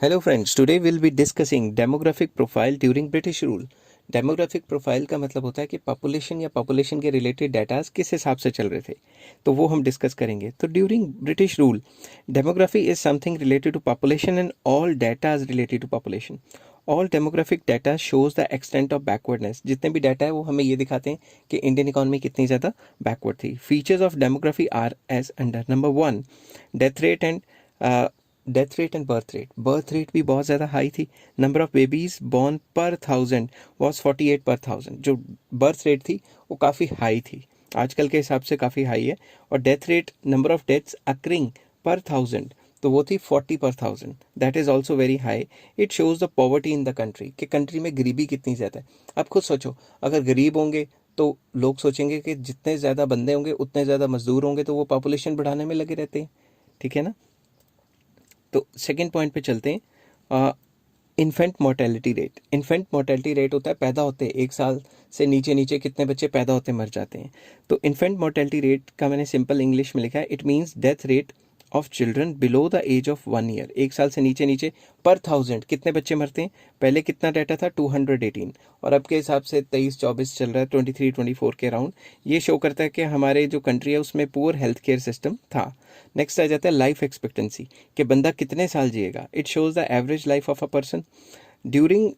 Hello friends, today we'll be discussing demographic profile during British rule. Demographic profile का मतलब होता है कि पॉपुलेशन या पॉपुलेशन के रिलेटेड डाटाज किस हिसाब से चल रहे थे, तो वो हम डिस्कस करेंगे। तो during British rule demography is something related to population and all data is related to population. All demographic data shows the extent of backwardness. जितने भी डाटा है वो हमें ये दिखाते हैं कि इंडियन इकोनॉमी कितनी ज़्यादा बैकवर्ड थी। Features of demography are as under. Number 1, death rate and birth rate भी बहुत ज़्यादा हाई थी। नंबर ऑफ बेबीज बॉर्न पर 1000 वॉज 48 पर 1000। जो बर्थ रेट थी वो काफ़ी हाई थी, आजकल के हिसाब से काफ़ी हाई है। और death rate, number of deaths occurring पर 1000, तो वो थी 40 पर 1000। That is also very high. It shows the poverty in the country, कि कंट्री में गरीबी कितनी ज़्यादा है। अब खुद सोचो, अगर गरीब होंगे तो लोग सोचेंगे कि जितने ज़्यादा बंदे होंगे उतने ज़्यादा मजदूर होंगे, तो वो पॉपुलेशन बढ़ाने में लगे रहते हैं। ठीक है ना। तो सेकेंड पॉइंट पे चलते हैं। Infant mortality rate. Infant mortality rate होता है पैदा होते हैं 1 साल से नीचे नीचे कितने बच्चे पैदा होते मर जाते हैं। तो इन्फेंट मोर्टेलिटी रेट का मैंने सिंपल इंग्लिश में लिखा है, it means death rate of children below the age of 1 year. 1 साल से नीचे नीचे पर 1000 कितने बच्चे मरते हैं। पहले कितना डाटा था, 218, और अब के हिसाब से 23-24 चल रहा है, 23-24 के अराउंड। ये शो करता है कि हमारे जो कंट्री है उसमें पुअर हेल्थ केयर सिस्टम था। नेक्स्ट आ जाता है लाइफ एक्सपेक्टेंसी, कि बंदा कितने साल जिएगा। It shows the average life of a person during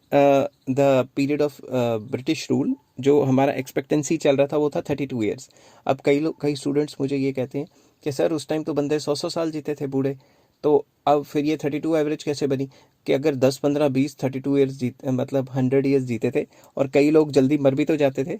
the period of British rule. जो हमारा एक्सपेक्टेंसी चल रहा था वो था 32 ईयर्स। अब कई स्टूडेंट्स मुझे ये कहते हैं कि सर उस टाइम तो बंदे 100 साल जीते थे बूढ़े, तो अब फिर ये 32 एवरेज कैसे बनी। कि अगर 10, 15, 20, 32 ईयर्स जीते, मतलब 100 ईयर्स जीते थे, और कई लोग जल्दी मर भी तो जाते थे।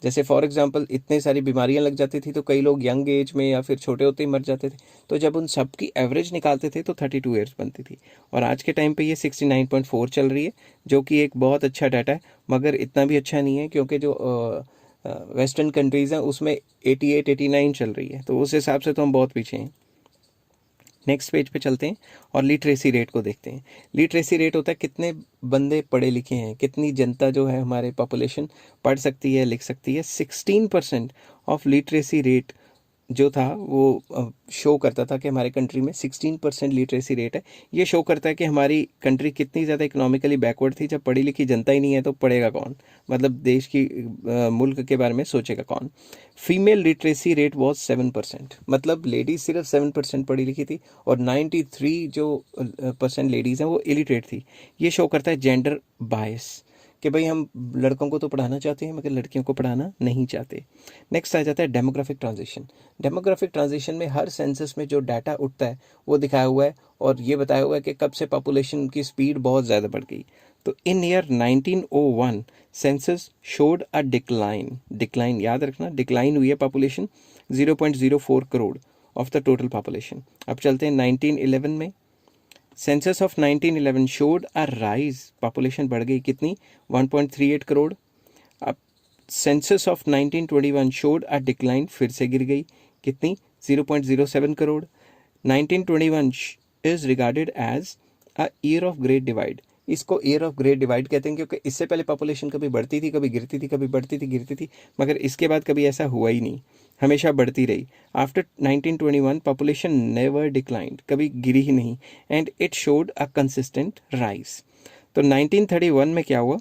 जैसे फॉर एग्जांपल इतने सारी बीमारियां लग जाती थी तो कई लोग यंग एज में या फिर छोटे होते ही मर जाते थे। तो जब उन सब की एवरेज निकालते थे तो 32 ईयर्स बनती थी। और आज के टाइम पे ये 69.4 चल रही है, जो कि एक बहुत अच्छा डाटा है। मगर इतना भी अच्छा नहीं है, क्योंकि जो वेस्टर्न कंट्रीज़ हैं उसमें 88, 89 चल रही है, तो उस हिसाब से तो हम बहुत पीछे हैं। नेक्स्ट पेज पे चलते हैं और लिटरेसी रेट को देखते हैं। लिटरेसी रेट होता है कितने बंदे पढ़े लिखे हैं, कितनी जनता जो है हमारे पॉपुलेशन पढ़ सकती है, लिख सकती है। 16% ऑफ लिटरेसी रेट जो था वो शो करता था कि हमारे कंट्री में 16% लिटरेसी रेट है। ये शो करता है कि हमारी कंट्री कितनी ज़्यादा इकोनॉमिकली बैकवर्ड थी। जब पढ़ी लिखी जनता ही नहीं है तो पढ़ेगा कौन, मतलब देश की मुल्क के बारे में सोचेगा कौन। फीमेल लिटरेसी रेट वॉज 7%, मतलब लेडीज सिर्फ 7% पढ़ी लिखी थी, और 93 जो परसेंट लेडीज़ हैं वो इलिटरेट थी। ये शो करता है जेंडर बायस, कि भाई हम लड़कों को तो पढ़ाना चाहते हैं मगर लड़कियों को पढ़ाना नहीं चाहते। नेक्स्ट आ जाता है डेमोग्राफिक ट्रांजिशन। डेमोग्राफिक ट्रांजिशन में हर सेंसस में जो डाटा उठता है वो दिखाया हुआ है, और ये बताया हुआ है कि कब से पॉपुलेशन की स्पीड बहुत ज़्यादा बढ़ गई। तो in year 1901 census showed a decline याद रखना, डिक्लाइन हुई है population 0.04 crore of the total population. अब चलते हैं 1911 में। Census of 1911 showed a rise, population बढ़ गई कितनी, 1.38 करोड़। अब census of 1921 showed a decline, फिर से गिर गई कितनी, 0.07 crore. 1921 is regarded as a year of great divide. इसको ईयर ऑफ ग्रेट डिवाइड कहते हैं, क्योंकि इससे पहले पॉपुलेशन कभी बढ़ती थी, कभी गिरती थी, कभी बढ़ती थी, गिरती थी, मगर इसके बाद कभी ऐसा हुआ ही नहीं, हमेशा बढ़ती रही। आफ्टर 1921 पॉपुलेशन नेवर डिक्लाइंड, कभी गिरी ही नहीं, and it showed a consistent rise. तो 1931 में क्या हुआ,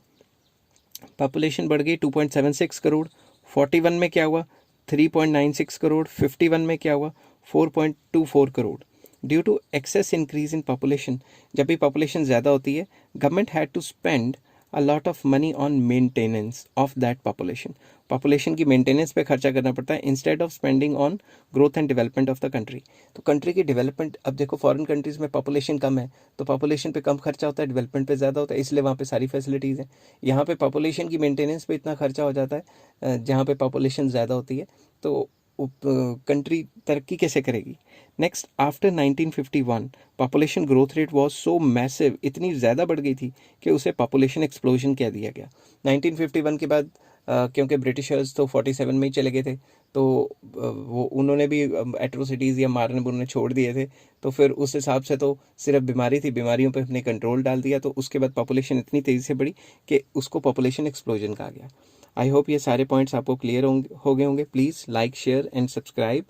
पॉपुलेशन बढ़ गई 2.76 करोड़। 41 में क्या हुआ, 3.96 करोड़। 51 में क्या हुआ, 4.24 crore. Due to excess increase in population, जब भी पॉपुलेशन ज़्यादा होती है government had to spend a lot of money on maintenance of that population. Population की मेंटेनेंस पे खर्चा करना पड़ता है instead of spending on growth and development of the country. तो कंट्री की डेवलपमेंट, अब देखो फॉरेन कंट्रीज़ में पॉपुलेशन कम है तो पॉपुलेशन पे कम खर्चा होता है, डेवलपमेंट पे ज़्यादा होता है, इसलिए वहाँ पे सारी फैसिलिटीज़ हैं। यहाँ पे पॉपुलेशन की मेंटेनेंस पे इतना खर्चा हो जाता है जहाँ पे पॉपुलेशन ज़्यादा होती है, तो कंट्री तरक्की कैसे करेगी। Next, after 1951 population growth rate was so massive, इतनी ज़्यादा बढ़ गई थी कि उसे पॉपुलेशन एक्सप्लोजन कह दिया गया। 1951 के बाद क्योंकि ब्रिटिशर्स तो 47 में ही चले गए थे, तो वो उन्होंने भी एट्रोसिटीज़ या मारने बुरने छोड़ दिए थे, तो फिर उस हिसाब से तो सिर्फ बीमारी थी, बीमारियों पे अपने कंट्रोल डाल दिया, तो उसके बाद पॉपुलेशन इतनी तेज़ी से बढ़ी कि उसको पॉपुलेशन एक्सप्लोजन कहा गया। आई होप ये सारे पॉइंट्स आपको क्लियर हो गए होंगे। Please like, share and subscribe.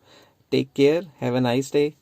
Take care, have a nice day.